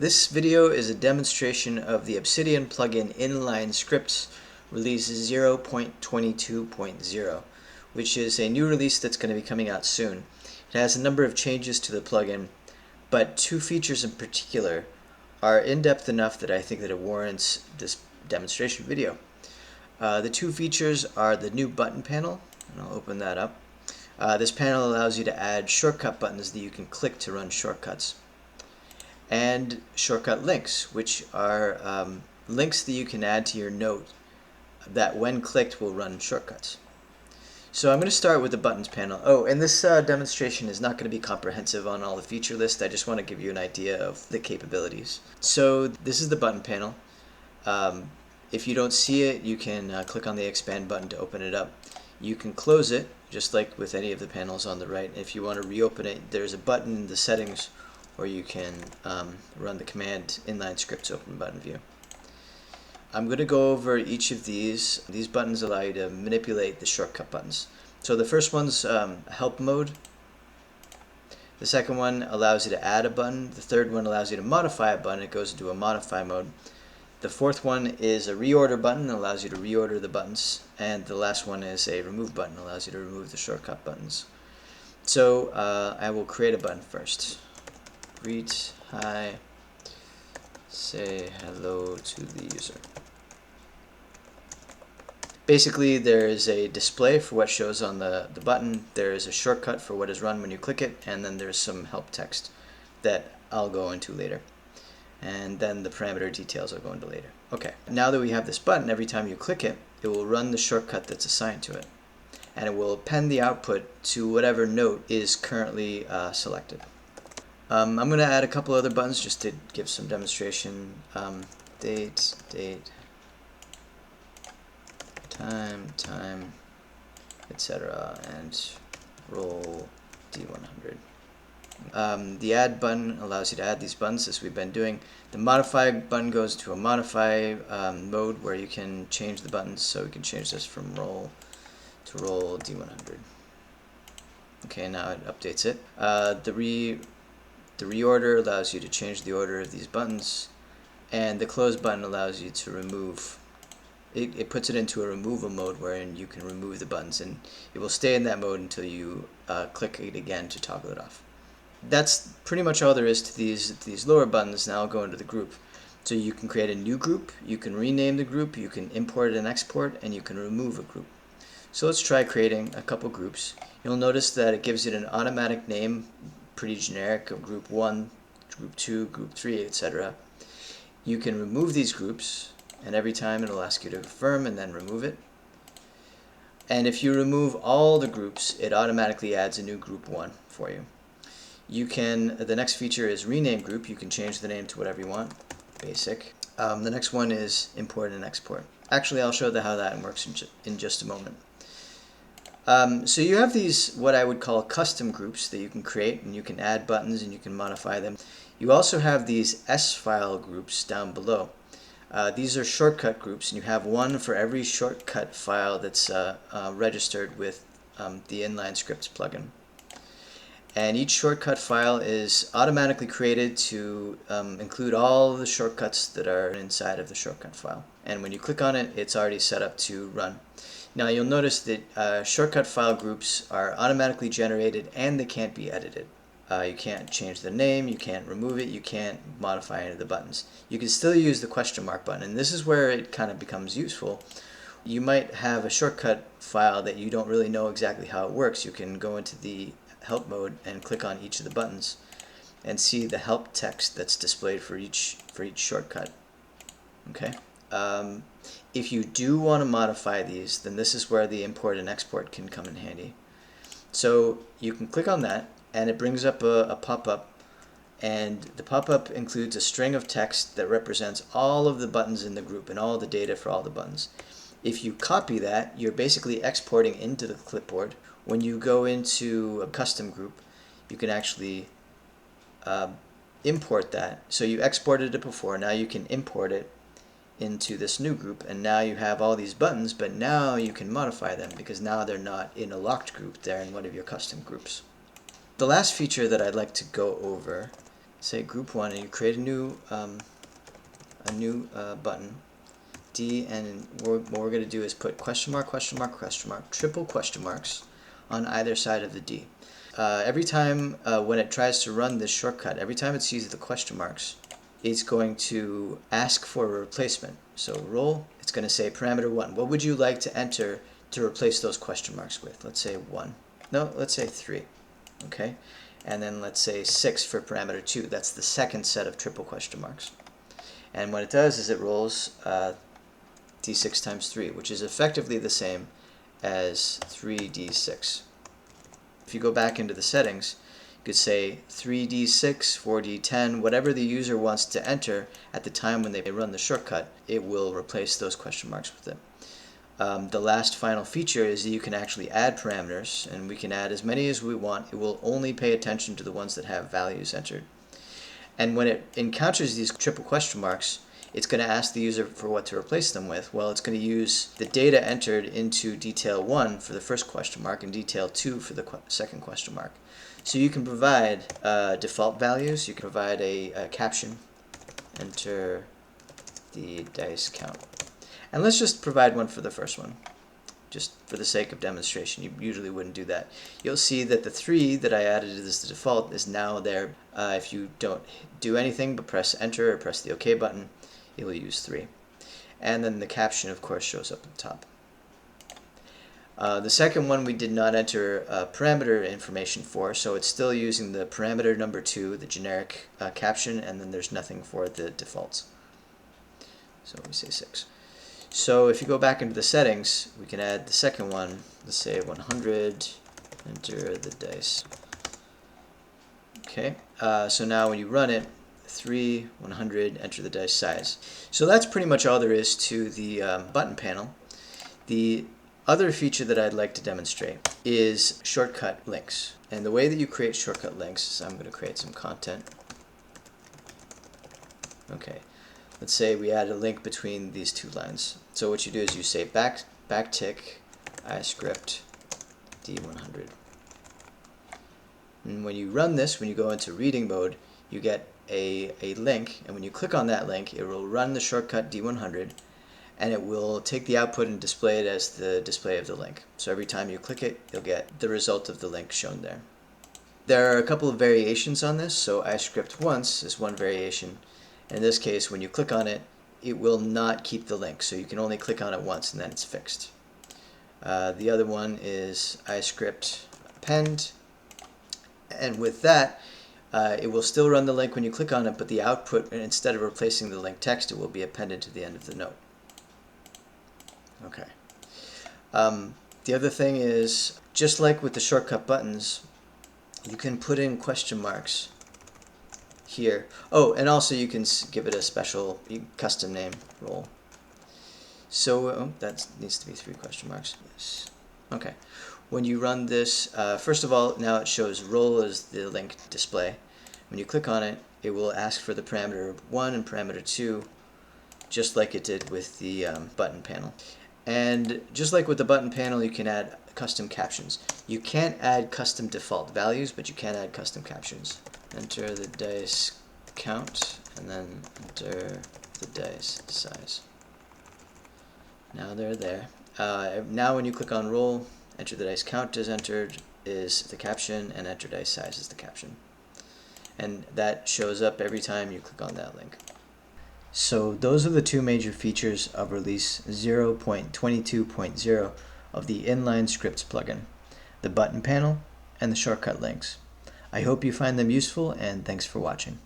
This video is a demonstration of the Obsidian plugin Inline Scripts release 0.22.0, which is a new release that's going to be coming out soon. It has a number of changes to the plugin, but two features in particular are in-depth enough that I think that it warrants this demonstration video. The two features are the new button panel, and I'll open that up. This panel allows you to add shortcut buttons that you can click to run shortcuts, and shortcut links, which are links that you can add to your note that when clicked will run shortcuts. So I'm going to start with the buttons panel. Oh, and this demonstration is not going to be comprehensive on all the feature list. I just want to give you an idea of the capabilities. So this is the button panel. If you don't see it, you can click on the expand button to open it up. You can close it, just like with any of the panels on the right. If you want to reopen it, there's a button in the settings where you can run the command Inline Scripts open button view. I'm going to go over each of these. These buttons allow you to manipulate the shortcut buttons. So the first one's help mode. The second one allows you to add a button. The third one allows you to modify a button. It goes into a modify mode. The fourth one is a reorder button. It allows you to reorder the buttons. And the last one is a remove button. It allows you to remove the shortcut buttons. So I will create a button first. Greet, hi, say hello to the user. Basically, there is a display for what shows on the button, there is a shortcut for what is run when you click it, and then there's some help text that I'll go into later. And then the parameter details I'll go into later. Okay, now that we have this button, every time you click it, it will run the shortcut that's assigned to it. And it will append the output to whatever note is currently selected. I'm going to add a couple other buttons just to give some demonstration. Date, time, etc. and roll D100. The add button allows you to add these buttons as we've been doing. The modify button goes to a modify mode where you can change the buttons, so we can change this from roll to roll D100. Okay, now it updates it. The reorder allows you to change the order of these buttons, and the close button allows you to remove. It puts it into a removal mode wherein you can remove the buttons, and it will stay in that mode until you click it again to toggle it off. That's pretty much all there is to these lower buttons. Now I'll go into the group. So you can create a new group, you can rename the group, you can import and export, and you can remove a group. So let's try creating a couple groups. You'll notice that it gives it an automatic name, pretty generic, of group 1, group 2, group 3, etc. You can remove these groups, and every time it'll ask you to confirm and then remove it. And if you remove all the groups, it automatically adds a new group 1 for you. The next feature is rename group. You can change the name to whatever you want, basic. The next one is import and export. Actually, I'll show how that works in just a moment. So you have these, what I would call custom groups that you can create, and you can add buttons and you can modify them. You also have these S-file groups down below. These are shortcut groups, and you have one for every shortcut file that's registered with the Inline Scripts plugin. And each shortcut file is automatically created to include all the shortcuts that are inside of the shortcut file. And when you click on it, it's already set up to run. Now you'll notice that shortcut file groups are automatically generated and they can't be edited. You can't change the name, you can't remove it, you can't modify any of the buttons. You can still use the question mark button, and this is where it kind of becomes useful. You might have a shortcut file that you don't really know exactly how it works. You can go into the help mode and click on each of the buttons and see the help text that's displayed for each shortcut. Okay. If you do want to modify these, then this is where the import and export can come in handy. So you can click on that, and it brings up a pop-up, and the pop-up includes a string of text that represents all of the buttons in the group and all the data for all the buttons. If you copy that, you're basically exporting into the clipboard. When you go into a custom group, you can actually import that. So you exported it before, now you can import it into this new group, and now you have all these buttons, but now you can modify them because now they're not in a locked group, they're in one of your custom groups. The last feature that I'd like to go over say group 1, and you create a new button, D, and what we're going to do is put question mark, question mark, question mark, triple question marks on either side of the D. Every time when it tries to run this shortcut, every time it sees the question marks, it's going to ask for a replacement. So roll, it's going to say parameter 1. What would you like to enter to replace those question marks with? Let's say 1. No, let's say 3. Okay? And then let's say 6 for parameter 2. That's the second set of triple question marks. And what it does is it rolls d6 times 3, which is effectively the same as 3d6. If you go back into the settings, you could say 3d6, 4d10, whatever the user wants to enter at the time when they run the shortcut, it will replace those question marks with it. The last final feature is that you can actually add parameters, and we can add as many as we want. It will only pay attention to the ones that have values entered. And when it encounters these triple question marks, it's going to ask the user for what to replace them with. Well, it's going to use the data entered into detail 1 for the first question mark and detail 2 for the second question mark. So you can provide default values, you can provide a caption, enter the dice count. And let's just provide one for the first one, just for the sake of demonstration. You usually wouldn't do that. You'll see that the 3 that I added as the default is now there. If you don't do anything but press enter or press the OK button, it will use 3. And then the caption, of course, shows up at the top. The second one we did not enter parameter information for, so it's still using the parameter number 2, the generic caption, and then there's nothing for the defaults. So we say 6. So if you go back into the settings, we can add the second one. Let's say 100, enter the dice. Okay, so now when you run it, 3, 100, enter the dice size. So that's pretty much all there is to the button panel. The other feature that I'd like to demonstrate is shortcut links. And the way that you create shortcut links is I'm going to create some content. Okay, let's say we add a link between these two lines. So what you do is you say backtick iScript D100. And when you run this, when you go into reading mode, you get a link, and when you click on that link, it will run the shortcut D100, and it will take the output and display it as the display of the link. So every time you click it, you'll get the result of the link shown there. There are a couple of variations on this, so iScript once is one variation. In this case, when you click on it, it will not keep the link, so you can only click on it once and then it's fixed. The other one is iScript append, and with that, it will still run the link when you click on it, but the output, instead of replacing the link text, it will be appended to the end of the note. Okay. The other thing is, just like with the shortcut buttons, you can put in question marks here. Oh, and also you can give it a special custom name, roll. So that needs to be 3 question marks. Yes. Okay. When you run this, first of all, now it shows roll as the link display. When you click on it, it will ask for the parameter 1 and parameter 2, just like it did with the button panel. And just like with the button panel, you can add custom captions. You can't add custom default values, but you can add custom captions. Enter the dice count, and then enter the dice size. Now they're there. Now when you click on roll, enter the dice count is entered is the caption, and enter dice size is the caption. And that shows up every time you click on that link. So those are the 2 major features of release 0.22.0 of the Inline Scripts plugin, the button panel and the shortcut links. I hope you find them useful, and thanks for watching.